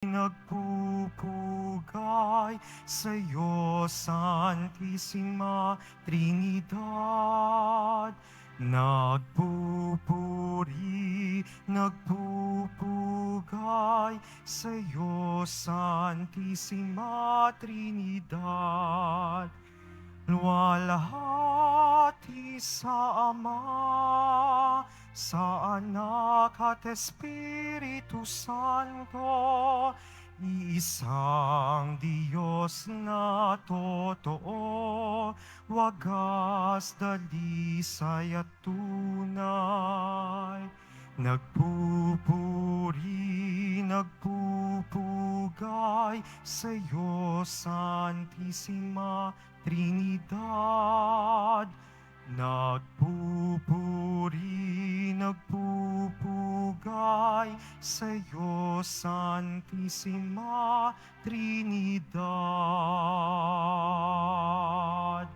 nagpupugay sa'yo, Santisima Trinidad. Nagpupuri, nagpupugay sa'yo, Santisima Trinidad. Luwalhati sa Ama, sa Anak at Espiritu Santo, iisang Diyos na totoo, wagas, dalisay at tunay. Nagpupuri, nagpupugay sa'yo, Santisima Trinidad. Nagpupuri, nagpupugay sa'yo, Santisima Trinidad.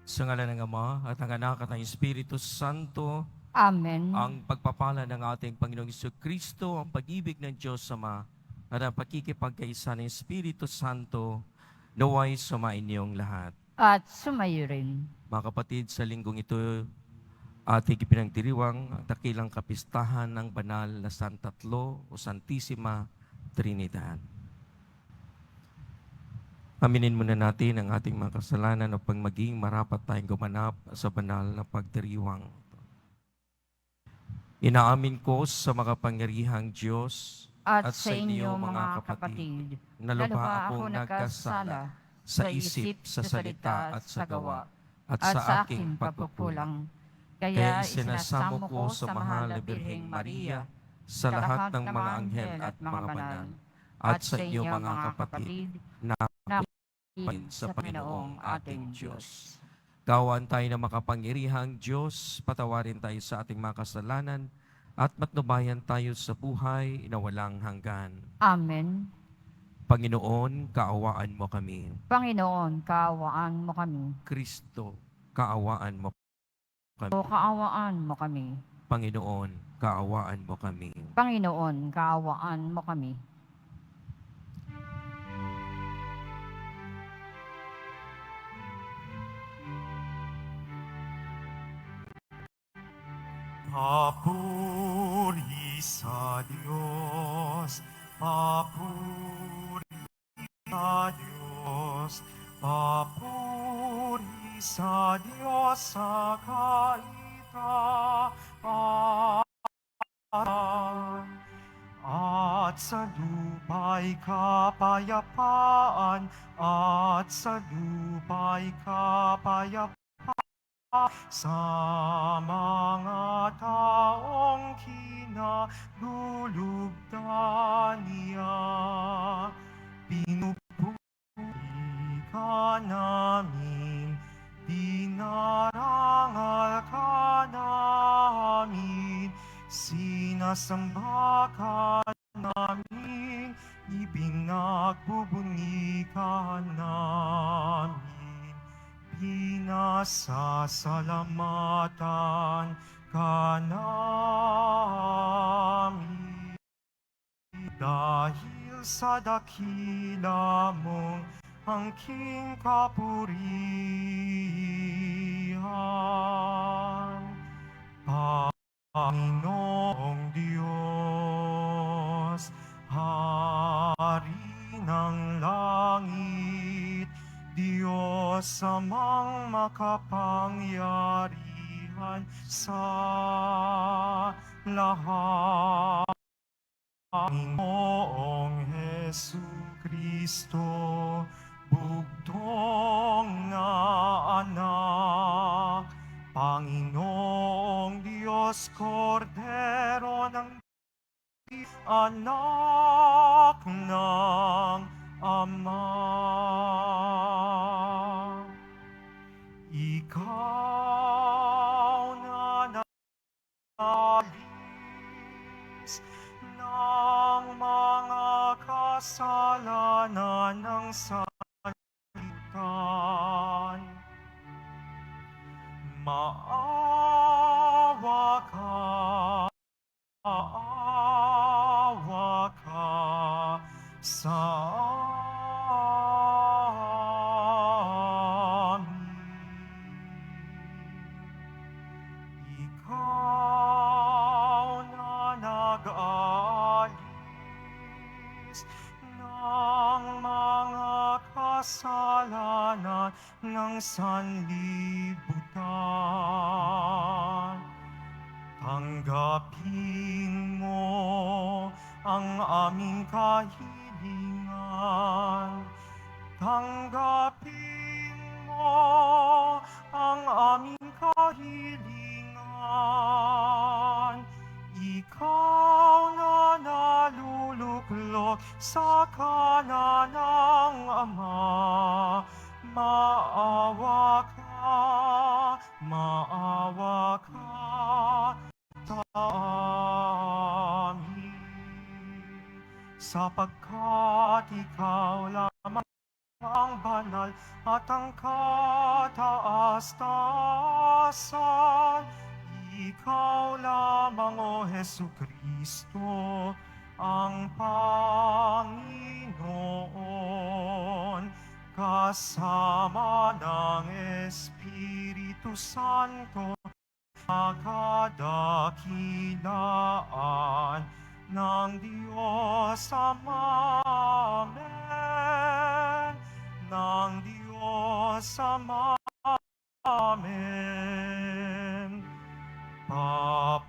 Sa ngalan ng Ama at ng Anak at ng Espiritu Santo, Amen. ang pagpapala ng ating Panginoong Jesucristo, ang pag-ibig ng Diyos Ama, at ang pakikipagkaisa ng Espiritu Santo, naway sumainyong lahat. At sumayo rin. Mga kapatid, sa linggong ito, ating ipinagdiriwang ang dakilang kapistahan ng banal na Santatlo o Santisima Trinidad. Aminin muna natin ang ating mga kasalanan upang maging marapat tayong gumanap sa banal na pagdiriwang. Inaamin ko sa makapangyarihang Diyos At sa inyo mga kapatid, na lubha ako nagkasala sa isip, sa salita at sa gawa, at sa aking pagkukulang. Kaya isinasamo ko sa mahal na Birheng Maria, sa lahat ng mga anghel at mga banal, at sa inyo mga kapatid, na sa Panginoong ating Diyos. Kawan tayo na makapangyarihang Diyos, patawarin tayo sa ating mga kasalanan, at matnubayan tayo sa buhay na walang hanggan. Amen. Panginoon, kaawaan mo kami. Panginoon, kaawaan mo kami. Kristo, kaawaan mo kami. O kaawaan mo kami. Panginoon, kaawaan mo kami. Panginoon, kaawaan mo kami. Papuri sa Diyos, papuri sa Diyos, papuri sa Diyos sa kaitaasan. At sa lupa'y kapayapaan, at sa lupa'y kapayapaan, sa mga taong kinalulugdan niya. Pinupuri ka namin, dinarangal ka namin, sinasamba ka namin, ibinagbubunyi ka namin. Pinasasalamatan ka namin dahil sa dakila mong angking kapurihan. Panginoong Diyos, Hari ng langit, Diyos amang makapangyarihan sa lahat. Panginoong Jesucristo, bugtong na anak, Panginoong Diyos, Kordero ng anak ng Ama. Ikaw na naalis ng mga kasalanan ng sanlibutan. Maawa ka, sa amin. Ikaw na nag-aalis ng mga kasalanan ng sanlibutan. Tanggapin mo ang aming kahilingan. Tanggapin mo ang aming kahilingan. Ikaw na naluluklok sa kanan ng Ama. Maawa ka sa amin, sapagkat ikaw lamang ang banal at ang kataas-taasan. Ikaw lamang, O Hesukristo, ang Panginoon, kasama ng Espiritu Santo, kadakilaan ng Diyos Ama. Amen. Ng Diyos Ama. Amen. Papuri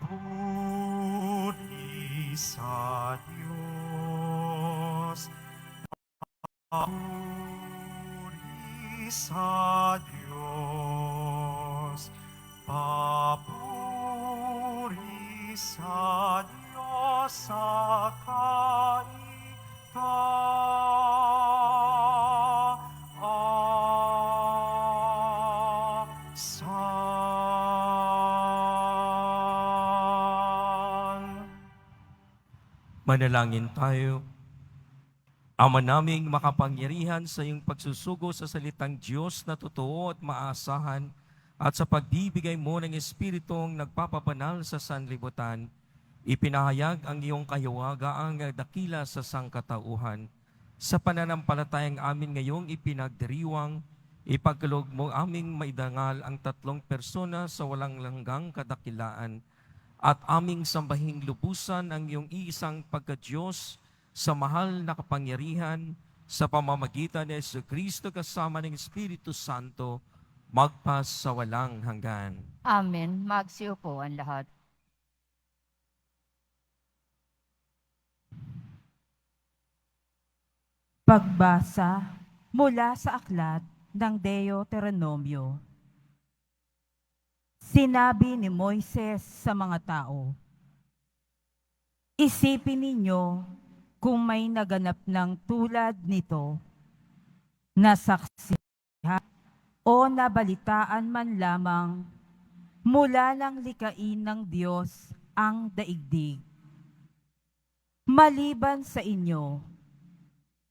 sa Diyos. Papuri sa Diyos. Papuri sa Diyos sa kaitaasan. Manalangin tayo. Ama naming makapangyarihan sa iyong pagsusugo sa salitang Diyos na totoo at maasahan at sa pagbibigay mo ng Espiritong nagpapabanal sa sanlibutan, ipinahayag ang iyong kahiwagaang dakila sa sangkatauhan. Sa pananampalatayang amin ngayong ipinagdiriwang, ipagkaloob mo aming maidangal ang tatlong persona sa walang langgang kadakilaan at aming sambahing lubusan ang iyong iisang pagka-Diyos sa mahal na kapangyarihan sa pamamagitan ni Jesucristo kasama ng Espiritu Santo, magpas sa walang hanggan. Amen. Magsiupo ang lahat. Pagbasa mula sa aklat ng Deuteronomio. Sinabi ni Moises sa mga tao, "Isipin ninyo kung may naganap ng tulad nito, nasaksihan o nabalitaan man lamang mula ng likain ng Diyos ang daigdig. Maliban sa inyo,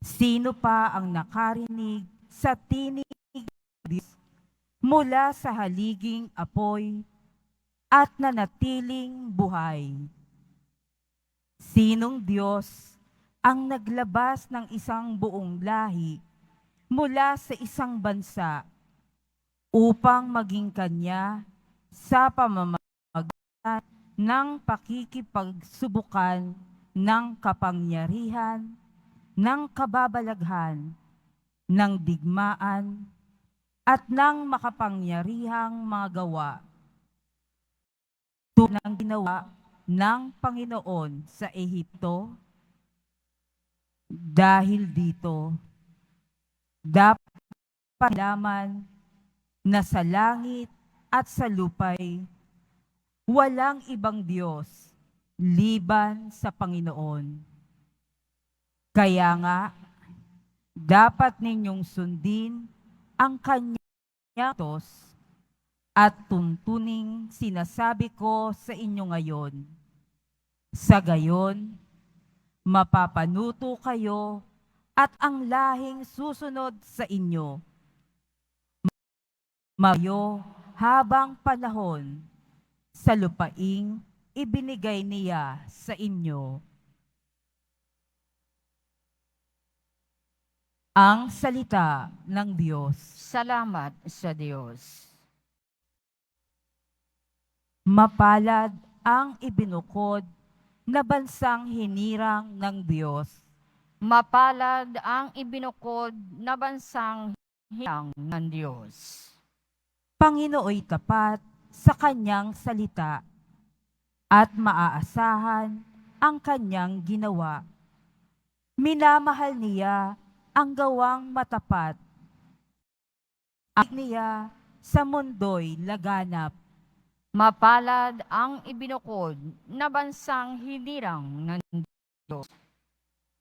sino pa ang nakarinig sa tinig ng Diyos mula sa haliging apoy at nanatiling buhay? Sinong Diyos ang naglabas ng isang buong lahi mula sa isang bansa upang maging kanya sa pamamagitan ng pakikipagsubukan ng kapangyarihan, ng kababalaghan, ng digmaan, at ng makapangyarihang mga gawa, tulad ng ginawa ng Panginoon sa Ehipto? Dahil dito, dapat malaman na sa langit at sa lupay, walang ibang Diyos liban sa Panginoon. Kaya nga, dapat ninyong sundin ang kanyang utos at tuntuning sinasabi ko sa inyo ngayon. Sa gayon, mapapanuto kayo at ang lahing susunod sa inyo mayo habang panahon sa lupaing ibinigay niya sa inyo. Ang salita ng Diyos. Salamat sa Diyos. Mapalad ang ibinukod na bansang hinirang ng Diyos. Mapalad ang ibinukod na bansang hinang ng Diyos. Panginooy tapat sa kanyang salita at maaasahan ang kanyang ginawa. Minamahal niya ang gawang matapat. Ang niya sa mundo'y laganap. Mapalad ang ibinukod na bansang hinirang ng Diyos.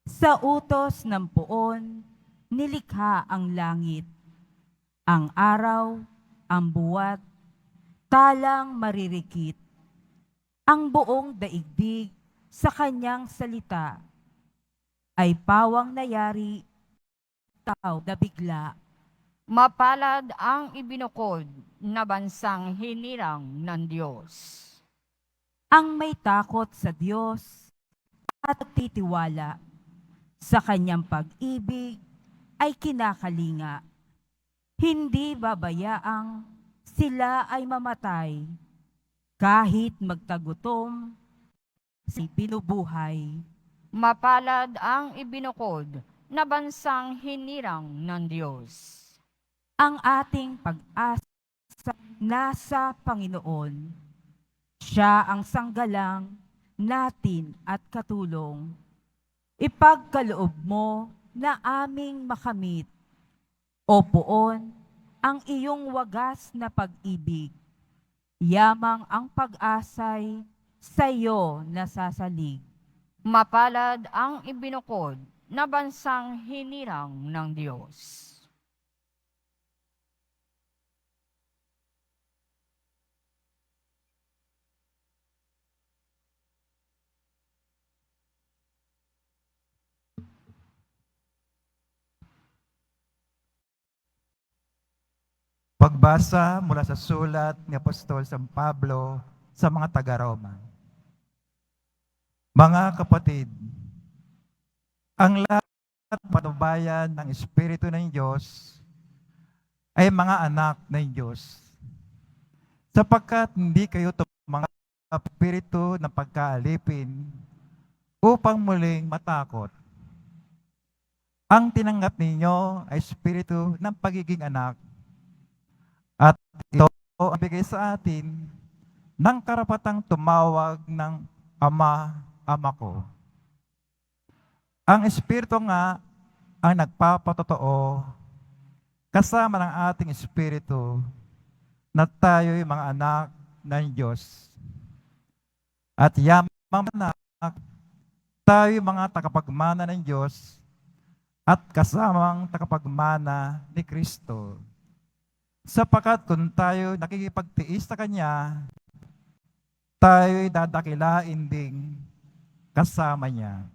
Sa utos ng poon, nilikha ang langit, ang araw, ang buwat, talang maririkit, ang buong daigdig sa kanyang salita, ay pawang nayari, tao na bigla. Mapalad ang ibinukod na bansang hinirang ng Diyos. Ang may takot sa Diyos at titiwala sa kanyang pag-ibig ay kinakalinga. Hindi babayaang sila ay mamatay kahit magtagutom si binubuhay. Mapalad ang ibinukod na bansang hinirang ng Diyos. Ang ating pag-asa nasa Panginoon. Siya ang sanggalang natin at katulong. Ipagkaloob mo na aming makamit, O poon, ang iyong wagas na pag-ibig. Yamang ang pag-asay sa iyo nasasalig. Mapalad ang ibinukod na bansang hinirang ng Diyos. Pagbasa mula sa sulat ni Apostol San Pablo sa mga taga-Roma. Mga kapatid, ang lahat ng patnubayan ng Espiritu ng Diyos ay mga anak ng Diyos. Sapagkat hindi kayo mga espiritu ng pagkaalipin upang muling matakot. Ang tinanggap ninyo ay espiritu ng pagiging anak. At ito ang bigay sa atin ng karapatang tumawag ng Ama, Ama ko. Ang Espiritu nga ang nagpapatotoo kasama ng ating Espiritu na tayo'y mga anak ng Diyos. At yamang anak, tayo'y mga takapagmana ng Diyos at kasamang takapagmana ni Kristo. Sapagkat kung tayo nakikipagtiis sa Kanya, tayo'y dadakilain ding kasama Niya.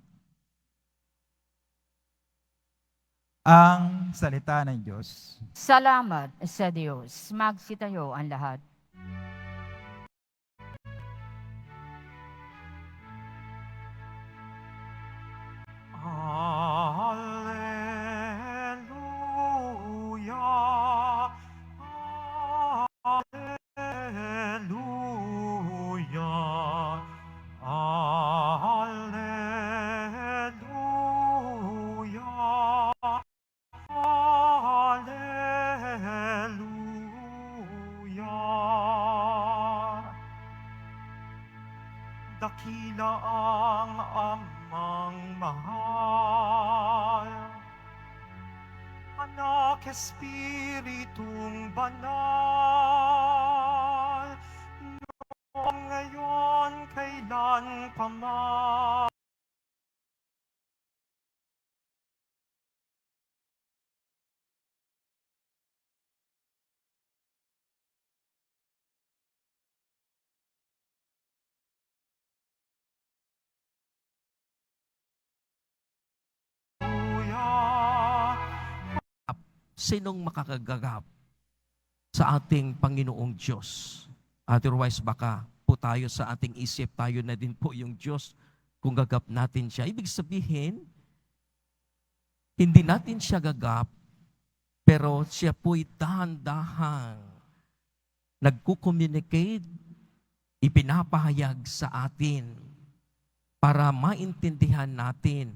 Ang salita ng Diyos. Salamat sa Diyos. Magsitayo ang lahat. Alleluia. Alleluia. Alleluia. Alleluia. Dakila ang amang mahal, Anak Espiritong banal, noong ngayon kailan pa man. Sinong makakagagap sa ating Panginoong Diyos? Otherwise, baka po tayo sa ating isip, tayo na din po yung Diyos kung gagap natin siya. Ibig sabihin, Hindi natin siya gagap, pero siya po'y dahan-dahang nagko-communicate, ipinapahayag sa atin para maintindihan natin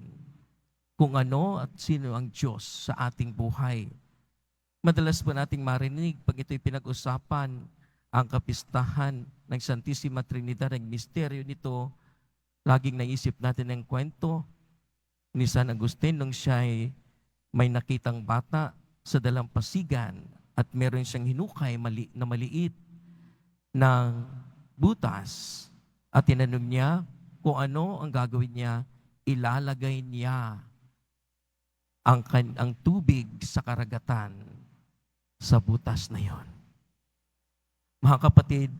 kung ano at sino ang Diyos sa ating buhay. Madalas po nating marinig pag ito'y pinag-usapan ang kapistahan ng Santissima Trinidad, ang misteryo nito, laging naisip natin ang kwento ni San Agustin nung siya'y may nakitang bata sa dalampasigan at meron siyang hinukay na maliit ng butas at tinanong niya kung ano ang gagawin niya, ilalagay niya ang tubig sa karagatan sa butas na yon. Mga kapatid,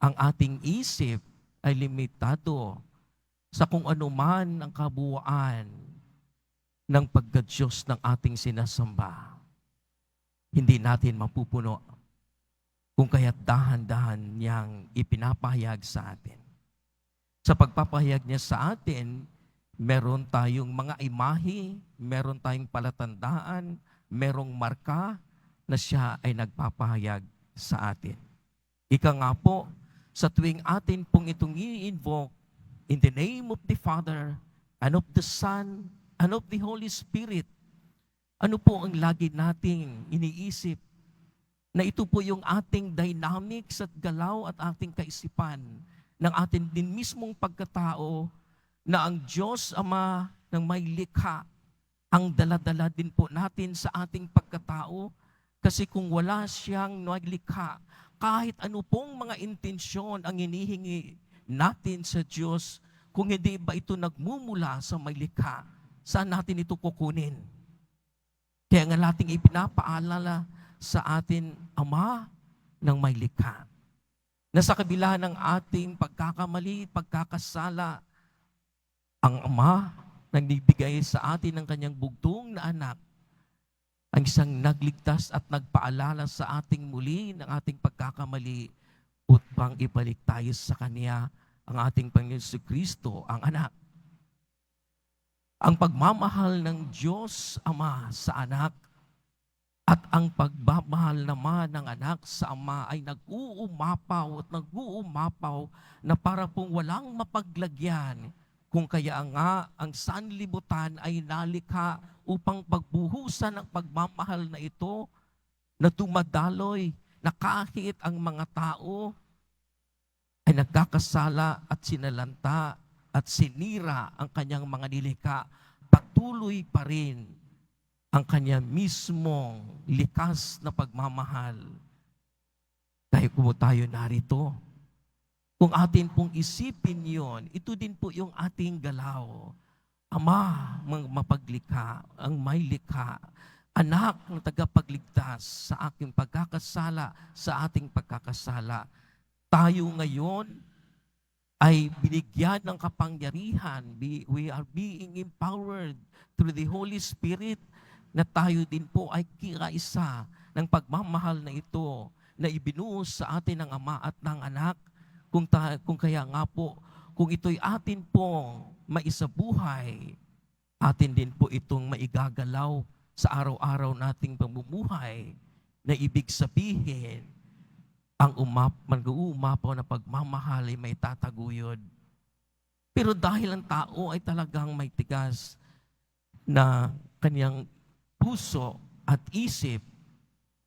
ang ating isip ay limitado sa kung ano man ang kabuuan ng pagka-Diyos ng ating sinasamba. Hindi natin mapupuno kung kaya't dahan-dahan niyang ipinapahayag sa atin. Sa pagpapahayag niya sa atin, meron tayong mga imahe, meron tayong palatandaan, merong marka na siya ay nagpapahayag sa atin. Ika nga po, sa tuwing atin pong itong i-invoke, in the name of the Father, and of the Son, and of the Holy Spirit, ano po ang lagi nating iniisip? Na ito po yung ating dynamics at galaw at ating kaisipan ng atin din mismong pagkatao na ang Diyos Ama ng may likha ang daladala din po natin sa ating pagkatao kasi kung wala siyang naglikha, kahit ano pong mga intensyon ang hinihingi natin sa Diyos, kung hindi ba ito nagmumula sa may likha, saan natin ito kukunin? Kaya nga nating ipinapaalala sa atin, Ama ng may likha, na sa kabila ng ating pagkakamali, pagkakasala, ang Ama nagbibigay sa atin ng kanyang bugtong na anak, ang isang nagligtas at nagpaalala sa ating muli ng ating pagkakamali upang ibalik tayo sa Kanya, ang ating Panginoon Kristo, ang anak. Ang pagmamahal ng Diyos Ama sa anak at ang pagmamahal naman ng anak sa Ama ay nag-uumapaw at nag-uumapaw na para pong walang mapaglagyan. Kung kaya nga ang sanlibutan ay nalikha upang pagbuhusan ng pagmamahal na ito na dumadaloy na kahit ang mga tao ay nagkakasala at sinalanta at sinira ang kanyang mga nilikha, patuloy pa rin ang kanya mismong likas na pagmamahal. Kaya kung tayo narito, kung atin pong isipin yon, ito din po yung ating galaw. Ama, mapaglikha, ang may likha, anak ng tagapagligtas sa aking pagkakasala, sa ating pagkakasala. Tayo ngayon ay binigyan ng kapangyarihan. We are being empowered through the Holy Spirit na tayo din po ay kikaisa ng pagmamahal na ito na ibinuhos sa atin ng Ama at ng Anak. Kung kaya nga po, kung ito'y atin pong maisabuhay, atin din po itong maigagalaw sa araw-araw nating pamumuhay na ibig sabihin, ang mag-uumapaw na pagmamahal ay may tataguyod. Pero dahil ang tao ay talagang may tigas na kanyang puso at isip,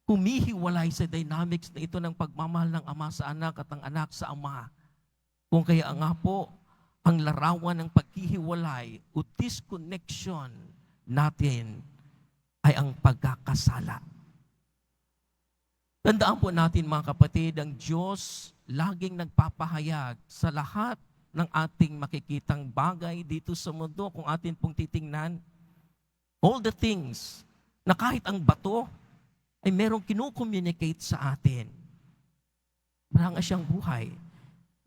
humihiwalay sa dynamics na ito ng pagmamahal ng Ama sa anak at ang anak sa Ama. Kung kaya nga po, ang larawan ng paghihiwalay o disconnection natin ay ang pagkakasala. Tandaan po natin mga kapatid, ang Diyos laging nagpapahayag sa lahat ng ating makikitang bagay dito sa mundo. Kung atin pong titingnan, all the things na kahit ang bato ay merong kinukommunicate sa atin. Maranga siyang buhay.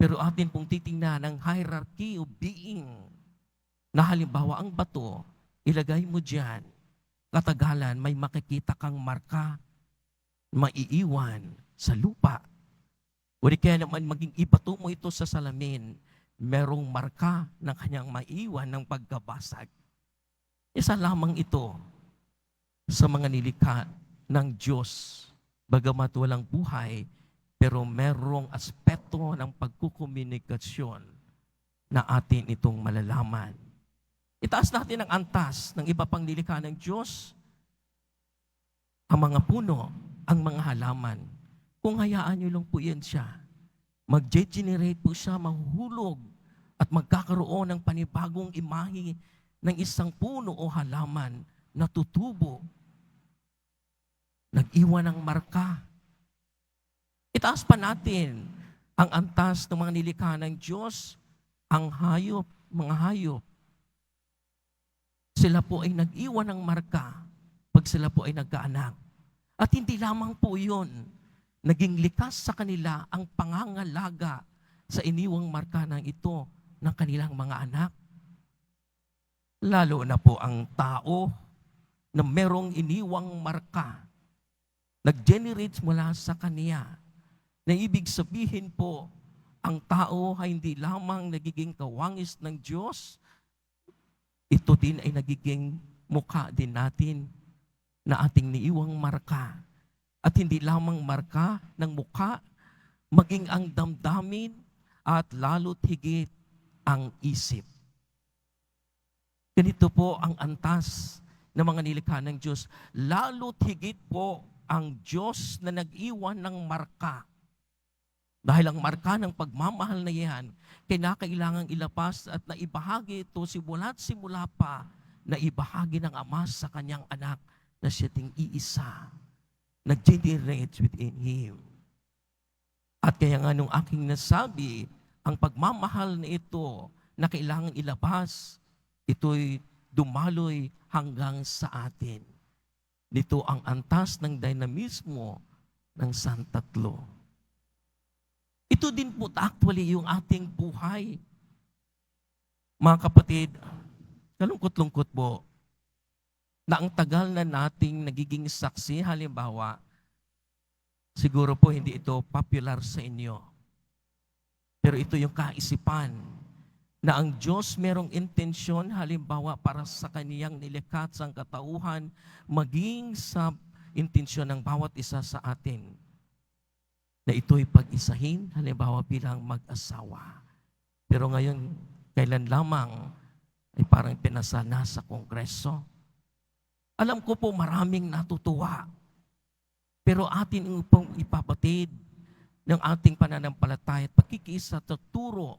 Pero atin pong titingnan ang hierarchy of being na halimbawa ang bato, ilagay mo dyan, katagalan may makikita kang marka, maiiwan sa lupa. O di kaya naman maging ibato mo ito sa salamin, merong marka ng kanyang maiiwan ng pagkabasag. Isa lamang ito sa mga nilikha ng Diyos. Bagamat walang buhay, pero merong aspeto ng pagkukomunikasyon na atin itong malalaman. Itaas natin ang antas ng iba pang nilikha ng Diyos, ang mga puno, ang mga halaman. Kung hayaan nyo lang po yan siya, mag-generate po siya, mahuhulog at magkakaroon ng panibagong imahe ng isang puno o halaman na tutubo. Nag-iwan ng marka. Itaas pa natin ang antas ng mga nilikha ng Diyos, ang hayop, mga hayop. Sila po ay nag-iwan ng marka pag sila po ay nagkaanak. At hindi lamang po yun, naging likas sa kanila ang pangangalaga sa iniwang marka ng ito ng kanilang mga anak. Lalo na po ang tao na merong iniwang marka, nag-generate mula sa kanya, na ibig sabihin po, ang tao ay hindi lamang nagiging kawangis ng Diyos, ito din ay nagiging mukha din natin na ating niiwang marka. At hindi lamang marka ng mukha, maging ang damdamin at lalo't higit ang isip. Ganito po ang antas ng mga nilikha ng Diyos. Lalo't higit po ang Diyos na nag-iwan ng marka. Dahil ang marka ng pagmamahal na yan, kinakailangang ilapas at naibahagi ito simula pa na ibahagi ng Ama sa kanyang anak na siya ting iisa. Nag-generate within Him. At kaya nga nung aking nasabi, ang pagmamahal na ito na kailangang ilabas, ito'y dumaloy hanggang sa atin. Nito ang antas ng dinamismo ng Santatlo. Ito din po actually yung ating buhay. Mga kapatid, kalungkot-lungkot po, na ang tagal na nating nagiging saksi, halimbawa, siguro po hindi ito popular sa inyo. Pero ito yung kaisipan na ang Diyos merong intensyon, halimbawa para sa kaniyang nilikha at sangkatauhan, maging sa intensyon ng bawat isa sa atin, na ito'y pag-isahin, halimbawa bilang mag-asawa. Pero ngayon, kailan lamang ay parang pinasana sa Kongreso. Alam ko po maraming natutuwa, pero atin upang ipabatid ng ating pananampalataya at pagkikiisa at turo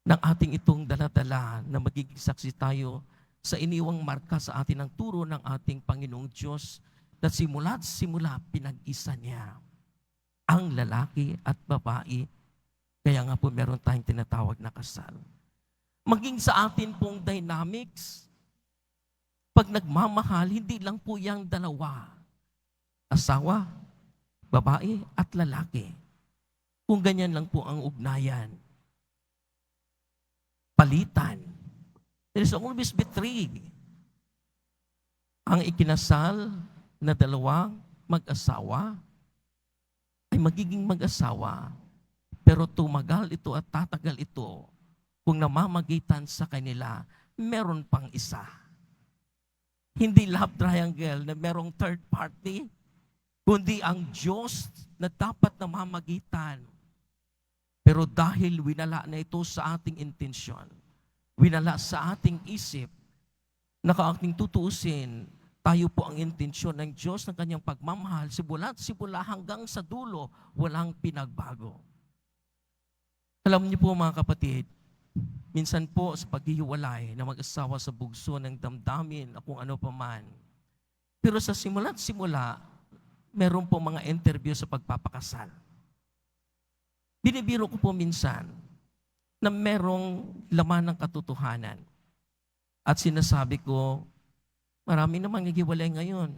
ng ating itong daladala na magiging saksi tayo sa iniwang marka sa atin ng turo ng ating Panginoong Diyos na simula pinag-isa niya ang lalaki at babae. Kaya nga po meron tayong tinatawag na kasal. Maging sa atin pong dynamics, pag nagmamahal, hindi lang po yung dalawa, asawa, babae at lalaki. Kung ganyan lang po ang ugnayan, palitan. There is always be three. Ang ikinasal na dalawang mag-asawa ay magiging mag-asawa, pero tumagal ito at tatagal ito kung namamagitan sa kanila, meron pang isa. Hindi love triangle na merong third party, kundi ang Diyos na dapat namamagitan. Pero dahil winala na ito sa ating intensyon, winala sa ating isip, nakaating tutuusin, tayo po ang intensyon ng Diyos ng kanyang pagmamahal, simula hanggang sa dulo, walang pinagbago. Alam niyo po mga kapatid, minsan po sa paghihiwalay na mag-asawa sa bugso ng damdamin o kung ano pa man, pero sa simula't simula, meron po mga interview sa pagpapakasal. Binibiro ko po minsan na merong laman ng katotohanan. At sinasabi ko, marami namang naghiwalay ngayon.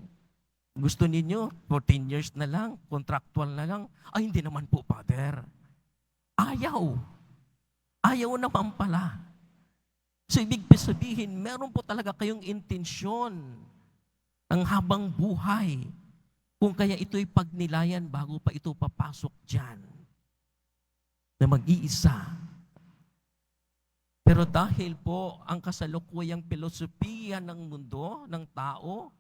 Gusto ninyo, 14 years na lang, contractual na lang. Ay, hindi naman po, Father. Ayaw. Ayaw naman pala. So, ibig sabihin, meron po talaga kayong intensyon ng habang buhay. Kung kaya ito'y pagnilayan bago pa ito papasok dyan. Na mag-iisa. Pero dahil po ang kasalukuyang filosofiya ng mundo, ng tao,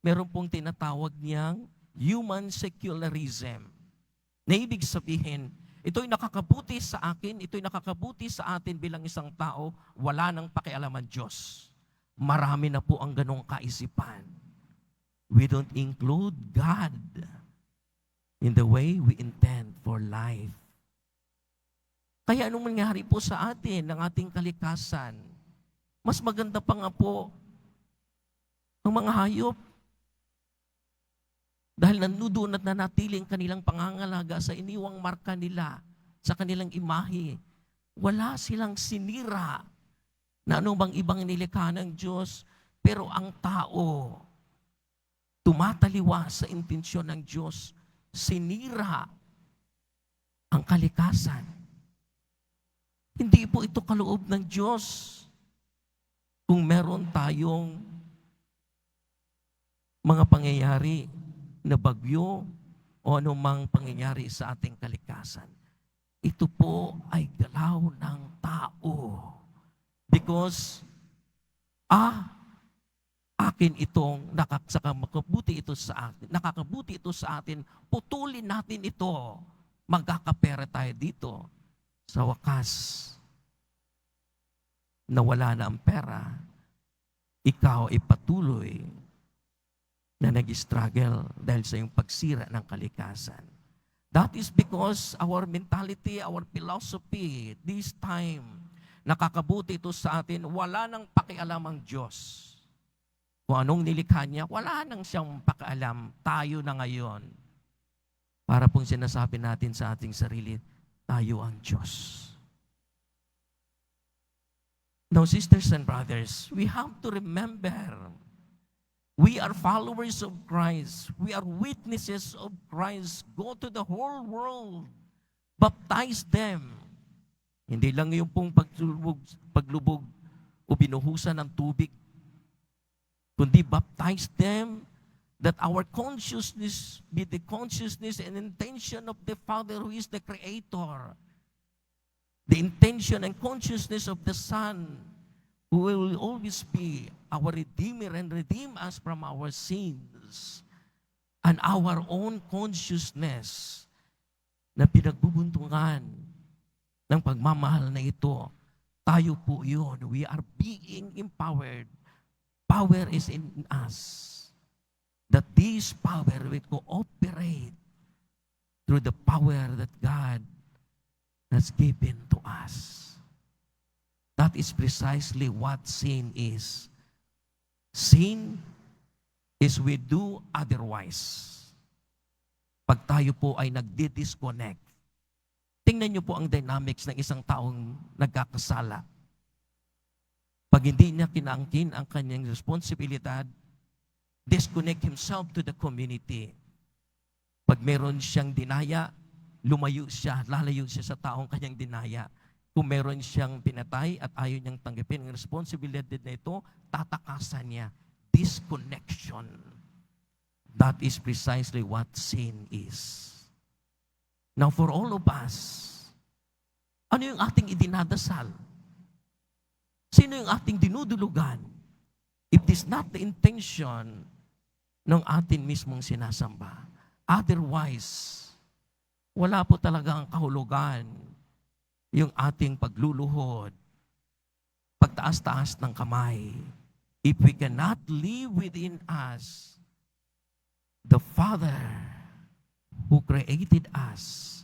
meron pong tinatawag niyang human secularism. Na ibig sabihin, ito'y nakakabuti sa akin, ito'y nakakabuti sa atin bilang isang tao, wala nang pakialaman Diyos. Marami na po ang ganong kaisipan. We don't include God in the way we intend for life. Kaya anong mangyari po sa atin, ng ating kalikasan? Mas maganda pa nga po ng mga hayop. Dahil nandoon at nanatiling kanilang pangangalaga sa iniwang marka nila, sa kanilang imahe. Wala silang sinira na anumang ibang nilikha ng Diyos. Pero ang tao, tumataliwa sa intensyon ng Diyos, sinira ang kalikasan. Hindi po ito kaloob ng Diyos. Kung meron tayong mga pangyayari na bagyo o anumang pangyayari sa ating kalikasan, ito po ay galaw ng tao. Because, akin itong nakakabuti ito sa atin. Nakakabuti ito sa atin. Putulin natin ito. Magkakapera tayo dito. Sa wakas, nawala na ang pera, ikaw ay patuloy na nag-struggle dahil sa iyong pagsira ng kalikasan. That is because our mentality, our philosophy, this time, nakakabuti ito sa atin, wala nang pakialam ang Diyos. Kung anong nilikha niya, wala nang siyang pakialam. Tayo na ngayon. Para pong sinasabi natin sa ating sarili, tayo ang Diyos. Now, sisters and brothers, we have to remember, we are followers of Christ. We are witnesses of Christ. Go to the whole world. Baptize them. Hindi lang yung pong paglubog o binuhusan ng tubig, kundi baptize them that our consciousness be the consciousness and intention of the Father who is the Creator. The intention and consciousness of the Son who will always be our Redeemer and redeem us from our sins. And our own consciousness na pinagbubuntungan ng pagmamahal na ito. Tayo po yun. We are being empowered. Power is in us. That this power will cooperate through the power that God has given to us. That is precisely what sin is. Sin is we do otherwise. Pag tayo po ay nagdi-disconnect, tingnan niyo po ang dynamics ng isang taong nagkakasala. Pag hindi niya kinaangkin ang kanyang responsibilidad, disconnect himself to the community. Pag meron siyang dinaya, lumayo siya, lalayo siya sa taong kanyang dinaya. Kung meron siyang pinatay at ayaw niyang tanggapin ang responsibilidad na ito, tatakasan niya. Disconnection. That is precisely what sin is. Now for all of us, ano yung ating idinadasal? Sino yung ating dinudulugan? If this not the intention ng atin mismong sinasamba. Otherwise, wala po talaga ang kahulugan yung ating pagluluhod, pagtaas-taas ng kamay. If we cannot live within us, the Father who created us,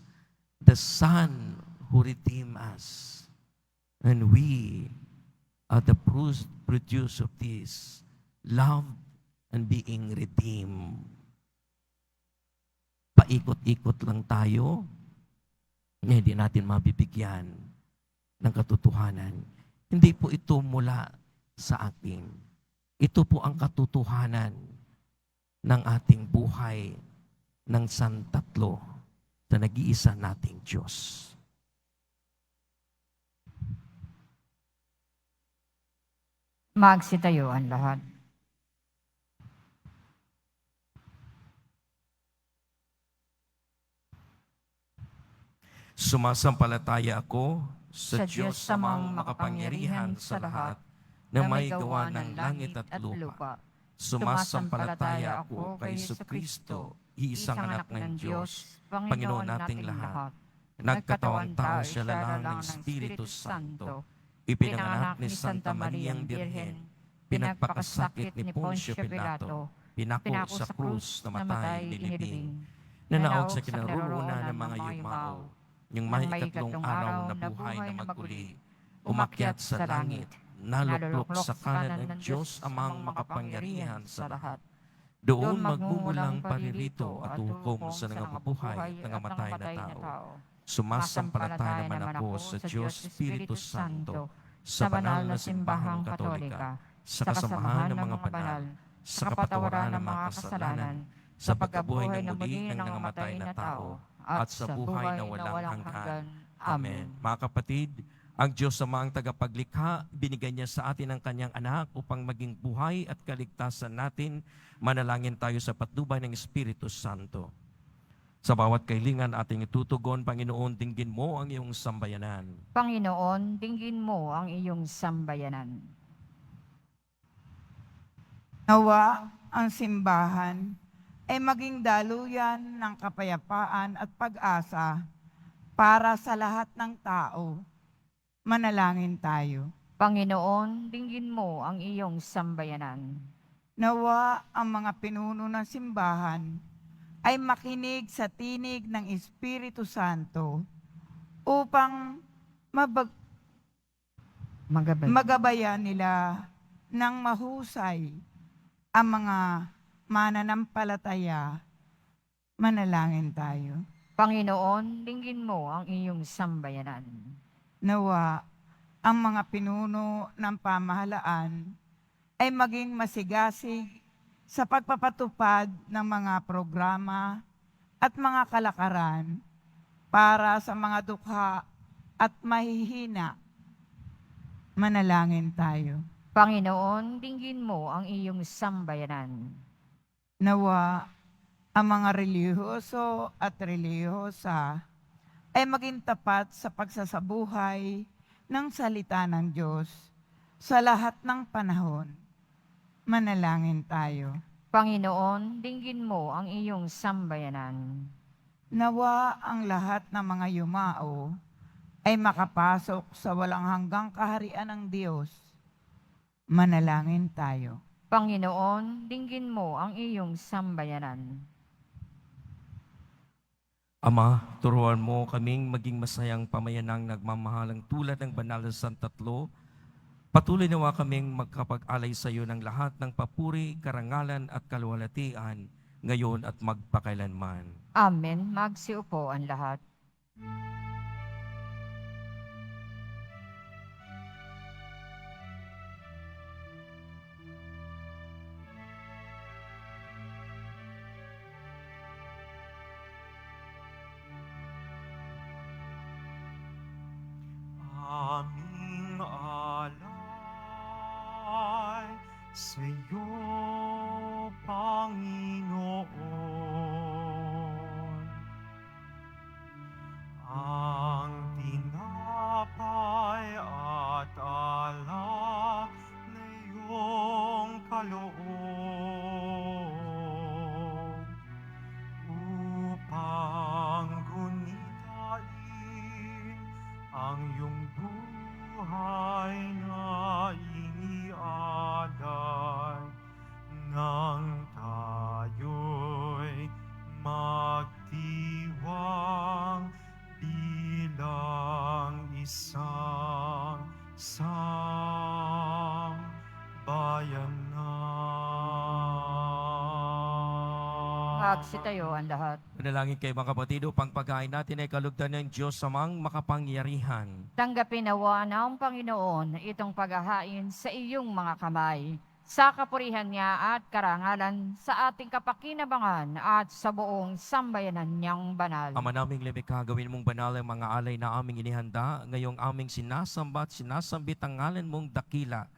the Son who redeemed us, and we are the produce of this love and being redeemed. Paikot-ikot lang tayo, na hindi natin mabibigyan ng katotohanan. Hindi po ito mula sa akin. Ito po ang katotohanan ng ating buhay ng santatlo sa nag-iisa nating Diyos. Magsitayo ang lahat. Sumasampalataya ako sa Sa Diyos Diyos samang makapangyarihan sa lahat, na may gawa ng langit at lupa, Sumasampalataya ako kay Jesucristo, iisang anak ng Diyos, Panginoon nating lahat. Nagkatawang tao siya lalang ng Espiritu Santo. Ipinanganak ni Santa Mariang Birhen, pinagpakasakit ni Poncio Pilato, pinako sa krus, namatay, inilibing, nanaog sa kinaroroonan ng mga yumao, yung may ikatlong araw na buhay na maguli, umakyat sa langit, naluluklok sa kanan ng Diyos amang makapangyarihan sa lahat. Doon magmumulang paririto at hukom sa nangabubuhay at nangamatay na tao. Sumasampalataya naman ako sa Diyos Espiritu Santo, sa banal na simbahang katolika, sa kasamahan ng mga banal, sa kapatawaran ng mga kasalanan, sa pagkabuhay na muli ng nangamatay na tao, at sa buhay na walang hanggan. Amen. Mga kapatid, ang Diyos Ama ang tagapaglikha, binigay niya sa atin ang kanyang anak upang maging buhay at kaligtasan natin. Manalangin tayo sa patnubay ng Espiritu Santo. Sa bawat kailingan ating itutugon, Panginoon, dinggin mo ang iyong sambayanan. Panginoon, dinggin mo ang iyong sambayanan. Nawa ang simbahan ay maging daluyan ng kapayapaan at pag-asa para sa lahat ng tao. Manalangin tayo. Panginoon, dinggin mo ang iyong sambayanan. Nawa ang mga pinuno ng simbahan ay makinig sa tinig ng Espiritu Santo upang Magabay. magabayan nila ng mahusay ang mga mananampalataya. Manalangin tayo. Panginoon, dinggin mo ang iyong sambayanan. Nawa ang mga pinuno ng pamahalaan ay maging masigasig sa pagpapatupad ng mga programa at mga kalakaran para sa mga dukha at mahihina. Manalangin tayo. Panginoon, dinggin mo ang iyong sambayanan. Nawa ang mga relihiyoso at relihiyosa ay maging tapat sa pagsasabuhay ng salita ng Diyos sa lahat ng panahon. Manalangin tayo. Panginoon, dinggin mo ang iyong sambayanan. Nawa ang lahat ng mga yumao ay makapasok sa walang hanggang kaharian ng Diyos. Manalangin tayo. Panginoon, dinggin mo ang iyong sambayanan. Ama, turuan mo kaming maging masayang pamayanang nagmamahalang tulad ng banal na Santatlo. Patuloy nawa kaming magkapag-alay sa iyo ng lahat ng papuri, karangalan at kaluwalhatian, ngayon at magpakailanman. Amen. Magsiupo ang lahat. Aming alay sa iyo, Panginoon. Ang tinapay at alak na iyong kaloob upang gunitain ang iyong buhay na inialay nang tayo'y magdiwang bilang isang sambayanan. Magsitayo ang lahat. Panalangin kayo mga kapatid upang pagkain natin ay kalugdan ng Diyos amang makapangyarihan. Tanggapin nawa ng Panginoon itong paghahain sa iyong mga kamay, sa kapurihan niya at karangalan, sa ating kapakinabangan at sa buong sambayanan niyang banal. Ama naming lumikha, gawin mong banal ang mga alay na aming inihanda, ngayong aming sinasamba at sinasambit ang ngalan mong dakila,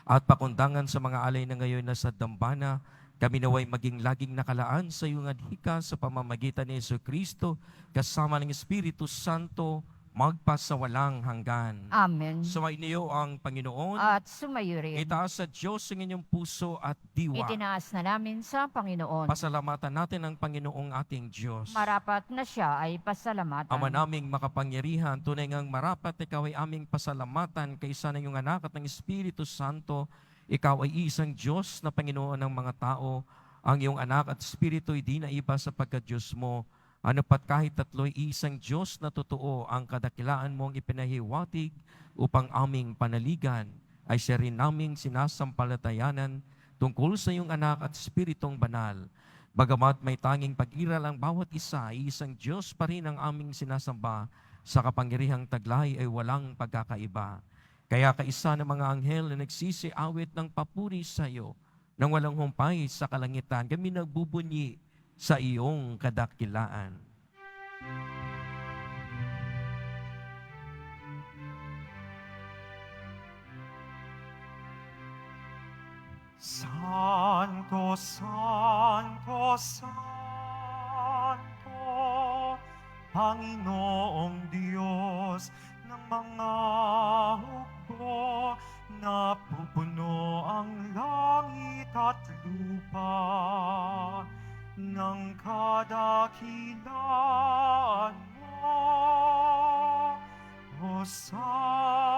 at pakundangan sa mga alay na ngayon nasa dambana, kami naway maging laging nakalaan sa iyong adhika sa pamamagitan ni Jesucristo, kasama ng Espiritu Santo, magpasawalang hanggan. Amen. Sumainyo ang Panginoon. At sumayo rin. Itaas sa Diyos ang inyong puso at diwa. Itinaas na namin sa Panginoon. Pasalamatan natin ang Panginoong ating Diyos. Marapat na siya ay pasalamatan. Ama naming makapangyarihan, tunay ngang marapat ikaw ay aming pasalamatan kaysa ng iyong anak at ng Espiritu Santo. Ikaw ay isang Diyos na Panginoon ng mga tao. Ang iyong anak at Espiritu ay di naiba sa pagka-Diyos mo. Ano pat kahit tatlo'y isang Diyos na totoo, ang kadakilaan mong ipinahiwatig upang aming panaligan ay siya rin naming sinasampalatayanan tungkol sa iyong anak at Espiritong banal. Bagamat may tanging pag-iral ang bawat isa, isang Diyos pa rin ang aming sinasamba. Sa kapangyarihang taglay ay walang pagkakaiba. Kaya kaisa ng mga anghel na nagsisiawit ng papuri sa iyo, nang walang humpay sa kalangitan, kami nagbubunyi sa iyong kadakilaan. Santo, Santo, Santo, Panginoong Diyos ng mga hukbo, napupuno ang langit at lupa ng kadakilaan mo. Hosana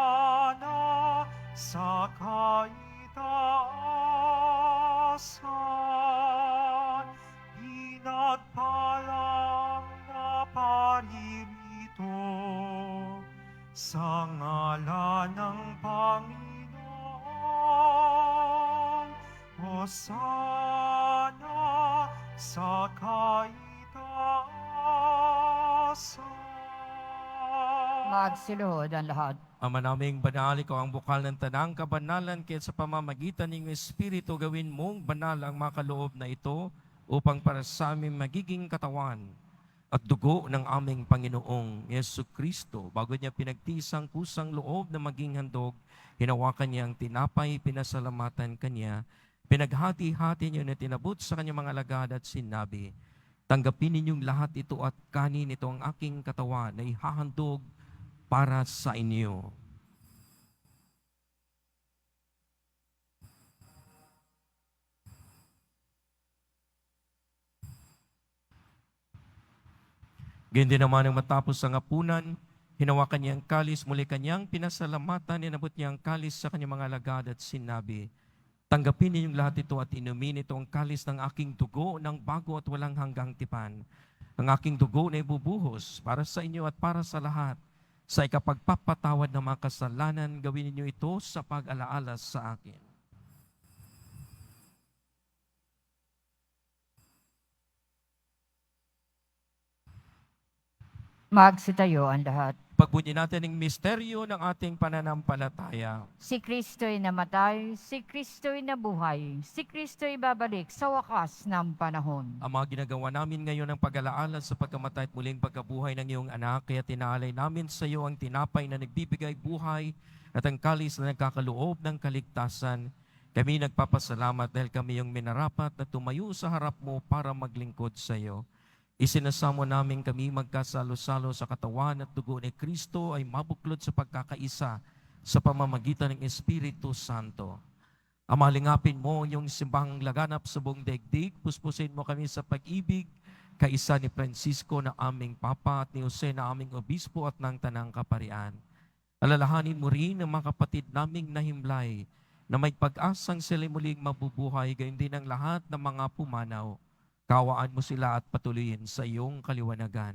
sa kaitaasan, pinagpalang na paririto sa ngalan ng Panginoon. Hosana sa kaitaasan. Magsiluhod ang lahat. Ama naming banal, ikaw ang bukal ng tanang kabanalan, kaya sa pamamagitan ng Espiritu gawin mong banal ang makaloob na ito upang para sa amin magiging katawan at dugo ng aming Panginoong Yesu Kristo. Bago niya pinagtisang kusang loob na maging handog, hinawakan niya ang tinapay, pinasalamatan kanya, pinaghati-hati niya na tinabot sa kanyang mga alagad at sinabi, tanggapin ninyong lahat ito at kanin, ito ang aking katawan na ihahandog para sa inyo. Ganyan din naman ang matapos ang hapunan, hinawakan niya ang kalis, muli kanyang pinasalamatan, inabot niya ang kalis sa kanyang mga alagad at sinabi, tanggapin ninyong lahat ito at inumin, ito ang kalis ng aking dugo ng bago at walang hanggang tipan. Ang aking dugo na ibubuhos para sa inyo at para sa lahat. Sa ikapagpapatawad ng mga kasalanan, gawin ninyo ito sa pag-alaala sa akin. Magsitayo ang lahat. Pagbunyi natin ang misteryo ng ating pananampalataya. Si Kristo'y namatay, si Kristo'y nabuhay, si Kristo'y babalik sa wakas ng panahon. Ang mga ginagawa namin ngayon ng pag-alaala sa pagkamatay at muling pagkabuhay ng iyong anak, kaya tinaalay namin sa iyo ang tinapay na nagbibigay buhay at ang kalis na nagkakaloob ng kaligtasan. Kami nagpapasalamat dahil kami yung minarapat na tumayo sa harap mo para maglingkod sa iyo. Isinasamo namin kami magkasalo-salo sa katawan at dugo ni Kristo ay mabuklod sa pagkakaisa sa pamamagitan ng Espiritu Santo. Amalingapin mo yung simbahang laganap sa buong daigdig, puspusin mo kami sa pag-ibig, kaisa ni Francisco na aming Papa at ni Jose na aming Obispo at ng Tanang Kaparian. Alalahanin mo rin ang mga kapatid naming nahimlay na may pag-asang sila muling mabubuhay, gayon din ang lahat ng mga pumanaw. Kaawaan mo sila at patuloyin sa iyong kaliwanagan.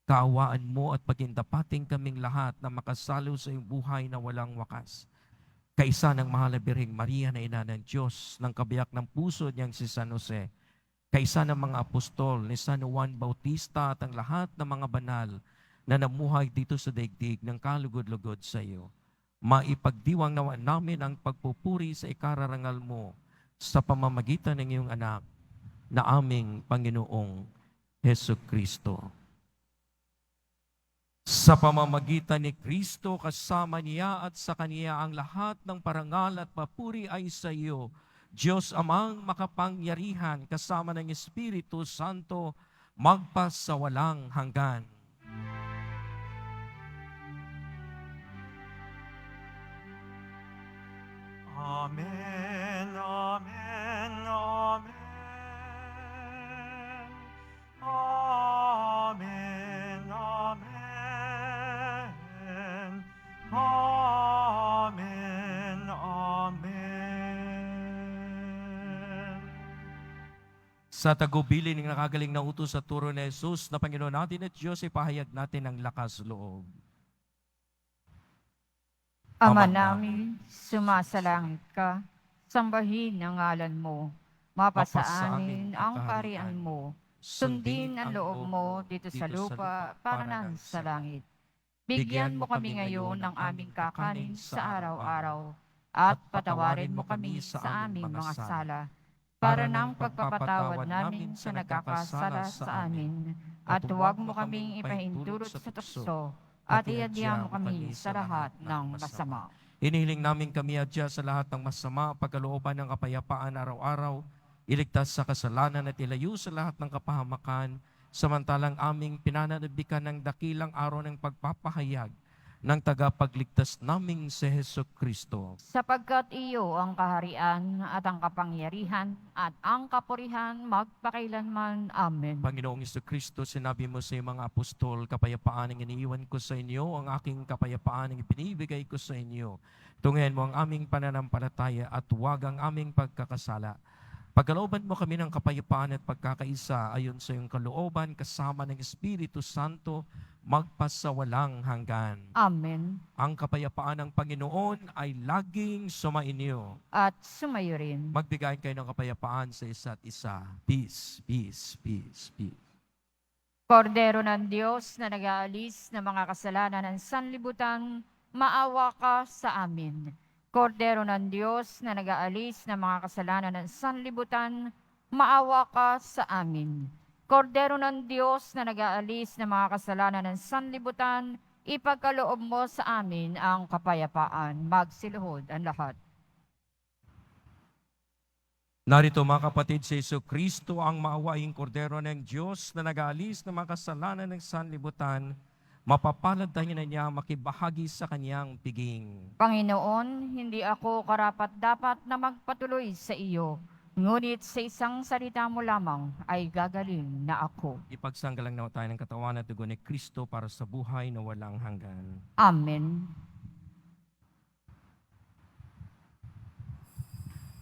Kaawaan mo at pagindapating kaming lahat na makasalo sa iyong buhay na walang wakas. Kaisa ng mahal na Birheng Maria na ina ng Diyos, ng kabiyak ng puso niyang si San Jose, kaisa ng mga apostol ni San Juan Bautista at ang lahat ng mga banal na namuhay dito sa daigdig ng kalugod-lugod sa iyo. Maipagdiwang nawa namin ang pagpupuri sa ikararangal mo sa pamamagitan ng iyong anak na aming Panginoong Hesus Kristo. Sa pamamagitan ni Kristo, kasama niya at sa Kaniya ang lahat ng parangal at papuri ay sa iyo, Diyos Amang makapangyarihan, kasama ng Espiritu Santo, magpasawalang hanggan. Amen, amen, amen. Amen, amen. Amen, amen. Sa tagubilin ng nakagaling na utos sa turo ni Jesus na Panginoon natin at Diyos, ipahayag natin ang lakas loob. Ama Ama namin, sumasalangit ka, sambahin ang ngalan mo. Mapasa amin ang kaharian mo. Sundin ang loob mo dito sa lupa para nan sa langit. Bigyan mo kami ngayon ng aming kakanin sa araw-araw at patawarin mo kami sa aming mga sala para ng pagpapatawad namin sa nagkakasala sa amin. At huwag mo kaming ipahintulot sa tukso at iadya mo kami sa lahat ng masama. Inihiling namin kami adya sa lahat ng masama, pagkalooban ng kapayapaan araw-araw, iligtas sa kasalanan at ilayo sa lahat ng kapahamakan, samantalang aming pinananabikan ng dakilang araw ng pagpapahayag ng tagapagligtas naming si Hesus Kristo. Sapagkat iyo ang kaharian at ang kapangyarihan at ang kapurihan magpakailanman. Amen. Panginoong Hesus Kristo, sinabi mo sa iyong mga apostol, kapayapaan ang iniiwan ko sa inyo, ang aking kapayapaan ang ibinibigay ko sa inyo. Tunghayan mo ang aming pananampalataya at huwag ang aming pagkakasala. Pagkalooban mo kami ng kapayapaan at pagkakaisa ayon sa iyong kalooban kasama ng Espiritu Santo magpasawalang hanggan. Amen. Ang kapayapaan ng Panginoon ay laging sumainyo. At sumayo rin. Magbigay kayo ng kapayapaan sa isa't isa. Peace, peace, peace, peace. Kordero ng Diyos na nag-aalis ng mga kasalanan ng sanlibutan, maawa ka sa amin. Kordero ng Diyos na nag-aalis ng mga kasalanan ng sanlibutan, maawa ka sa amin. Kordero ng Diyos na nag-aalis ng mga kasalanan ng sanlibutan, ipagkaloob mo sa amin ang kapayapaan. Magsiluhod ang lahat. Narito mga kapatid, si Hesus Kristo ang maawaing kordero ng Diyos na nag-aalis ng mga kasalanan ng sanlibutan. Mapapalad tayo na niya makibahagi sa kanyang piging. Panginoon, hindi ako karapat-dapat na magpatuloy sa iyo, ngunit sa isang salita mo lamang ay gagaling na ako. Ipagsanggalang na tayo ng katawan at dugo ni Kristo para sa buhay na walang hanggan. Amen.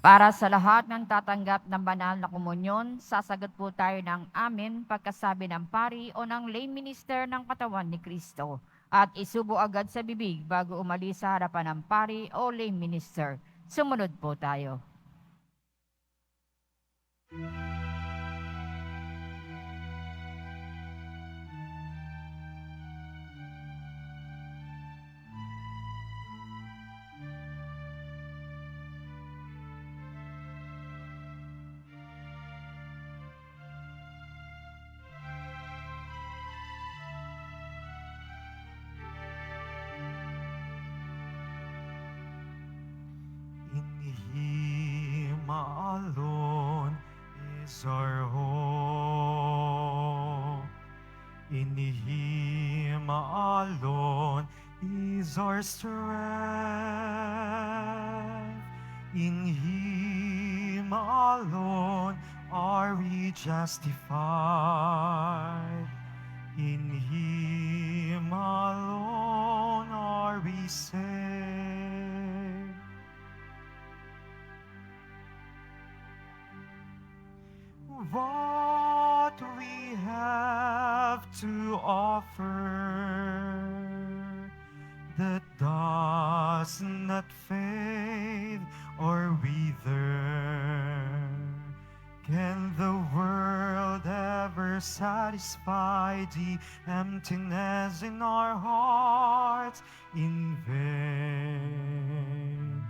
Para sa lahat ng tatanggap ng banal na komunyon, sasagot po tayo ng amen pagkasabi ng pari o ng lay minister ng katawan ni Kristo at isubo agad sa bibig bago umalis sa harapan ng pari o lay minister. Sumunod po tayo. In Him alone is our hope. In Him alone is our strength. In Him alone are we justified. In Him alone are we saved. What we have to offer that does not fade or wither, can the world ever satisfy the emptiness in our hearts? In vain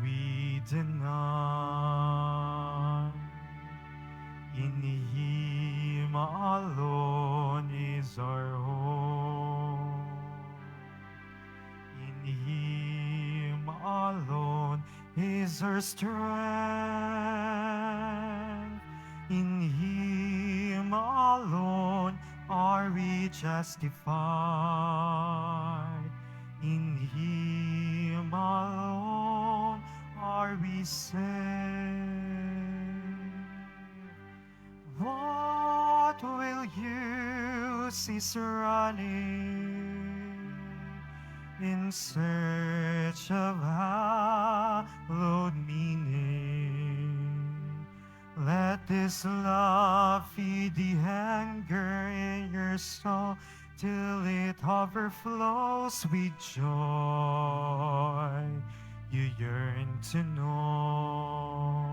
we deny. In Him alone is our hope. In Him alone is our strength. In Him alone are we justified. In Him alone are we saved. What will you cease running in search of hallowed meaning? Let this love feed the hunger in your soul till it overflows with joy you yearn to know.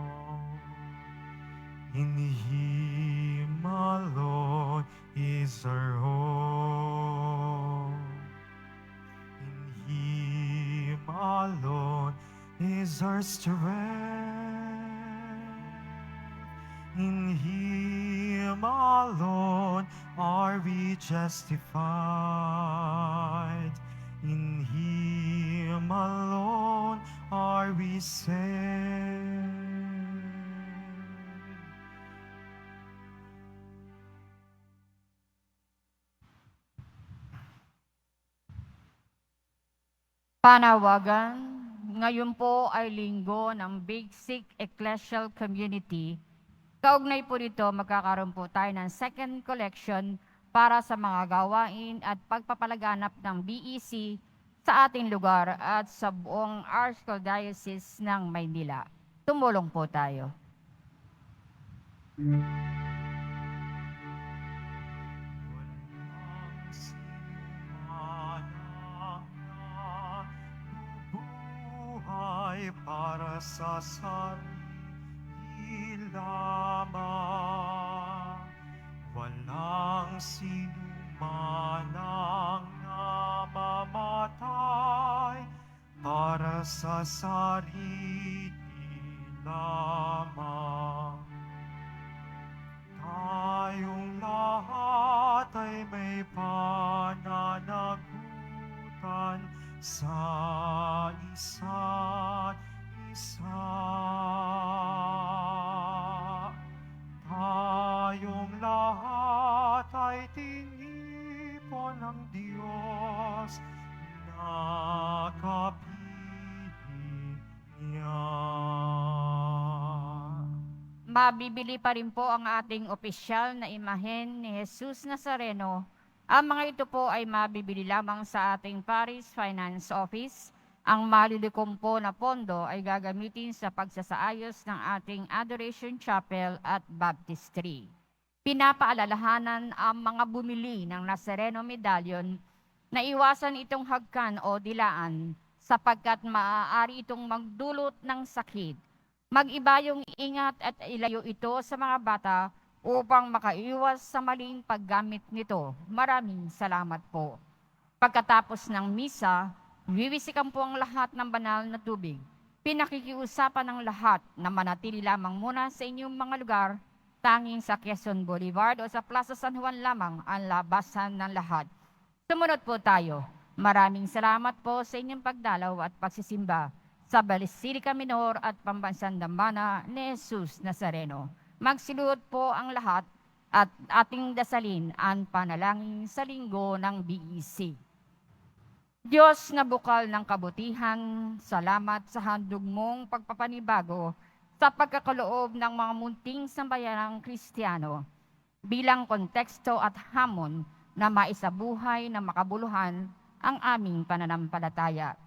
In Him alone is our hope. In Him alone is our strength. In Him alone are we justified. In Him alone are we saved. Panawagan, ngayon po ay linggo ng Basic Ecclesial Community. Kaugnay po nito, magkakaroon po tayo ng second collection para sa mga gawain at pagpapalaganap ng BEC sa ating lugar at sa buong Archdiocese ng Maynila. Tumulong po tayo. Walang sinuman ang nabubuhay para sa sarili lamang. Walang sinuman ang namamatay para sa sarili lamang. Tayong lahat ay may pananagutan sa isa't isa. Tayong lahat ay tinipon ng Diyos na kapiling niya. Mabibili pa rin po ang ating opisyal na imahen ni Jesus Nazareno. Ang mga ito po ay mabibili lamang sa ating Parish Finance Office. Ang malilikom po na pondo ay gagamitin sa pagsasaayos ng ating Adoration Chapel at Baptistry. Pinapaalalahanan ang mga bumili ng Nazareno Medallion na iwasan itong hagkan o dilaan sapagkat maaari itong magdulot ng sakit. Mag-iba yung ingat at ilayo ito sa mga bata upang makaiwas sa maling paggamit nito. Maraming salamat po. Pagkatapos ng misa, wiwisikan po ang lahat ng banal na tubig. Pinakikiusapan ng lahat na manatili lamang muna sa inyong mga lugar, tanging sa Quezon Boulevard o sa Plaza San Juan lamang ang labasan ng lahat. Sumunod po tayo. Maraming salamat po sa inyong pagdalaw at pagsisimba sa Basilica Minor at Pambansang Dambana ni Jesus Nazareno. Magsiluhod po ang lahat at ating dasalin ang panalangin sa linggo ng BEC. Diyos na bukal ng kabutihan, salamat sa handog mong pagpapanibago sa pagkakaloob ng mga munting sambayanang Kristiyano bilang konteksto at hamon na maisabuhay na makabuluhan ang aming pananampalataya.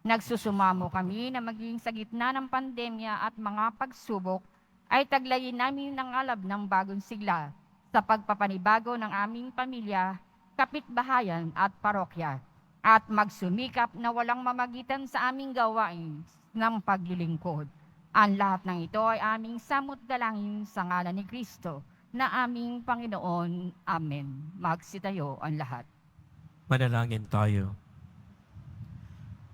Nagsusumamo kami na maging sa gitna ng pandemya at mga pagsubok ay taglayin namin ng alab ng bagong sigla sa pagpapanibago ng aming pamilya, kapitbahayan at parokya at magsumikap na walang mamagitan sa aming gawain ng paglilingkod. Ang lahat ng ito ay aming samot dalangin sa ngalan ni Kristo na aming Panginoon. Amen. Magsitayo ang lahat. Manalangin tayo.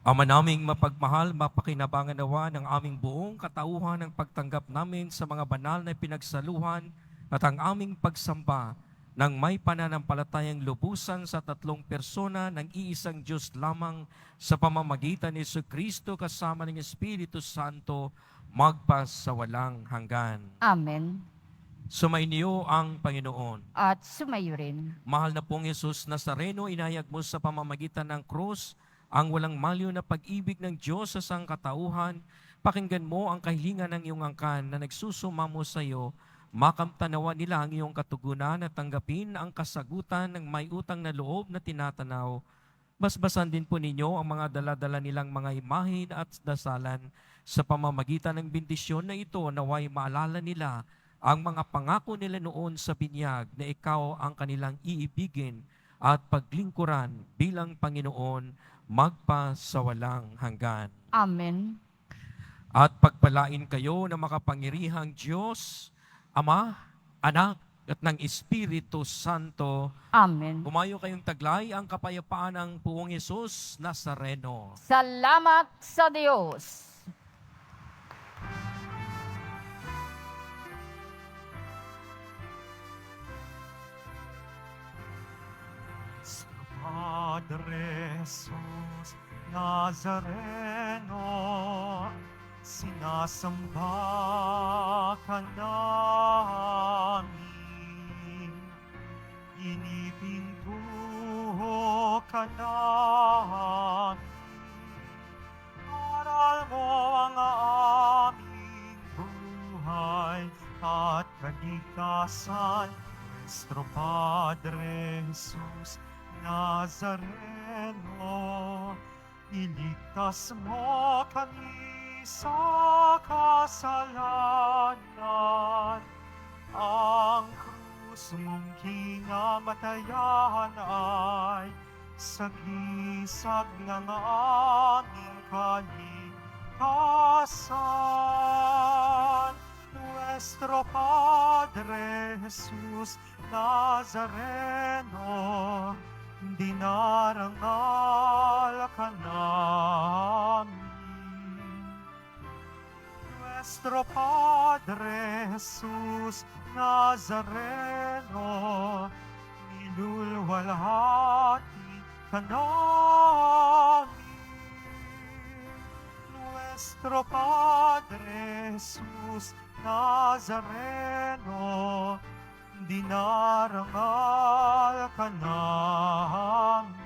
Ama naming mapagmahal, mapakinabangan nawa ng aming buong katauhan ng pagtanggap namin sa mga banal na pinagsaluhan at ang aming pagsamba ng may pananampalatayang lubusan sa tatlong persona ng iisang Diyos lamang sa pamamagitan ni Jesucristo kasama ng Espiritu Santo magpas sa walang hanggan. Amen. Sumainyo ang Panginoon. At sumayo rin. Mahal na pong Jesus Nazareno, inayag mo sa pamamagitan ng krus ang walang malyo na pag-ibig ng Diyos sa sangkatauhan Pakinggan mo ang kahilingan ng iyong angkan na nagsusumamo sa iyo, makamtanawa nila ang iyong katugunan at tanggapin ang kasagutan ng may utang na loob na tinatanaw. Basbasan din po ninyo ang mga daladala nilang mga imahin at dasalan sa pamamagitan ng bendisyon na ito, naway maalala nila ang mga pangako nila noon sa binyag na ikaw ang kanilang iibigin at paglingkuran bilang Panginoon magpa sa walang hanggan. Amen. At pagpalain kayo ng makapangyarihang Diyos, Ama, Anak, at ng Espiritu Santo. Amen. Humayo kayong taglay ang kapayapaan ng Poong Yesus Nazareno. Salamat sa Diyos. Padre Jesus Nazareno, sinasamba ka namin. Inipintuho ka namin. Aral mo ang aming buhay at kaligtasan. Nuestro Padre Jesus Nazareno, iligtas mo kami sa kasalanan. Ang krus mong kinamatayan ay sagisag ng aming kaligtasan. Nuestro Padre Jesus Nazareno, dinarangal ka namin. Nuestro Padre Jesus Nazareno, nilulwalhati ka namin. Nuestro Padre Jesus Nazareno, dinarangal ka namin.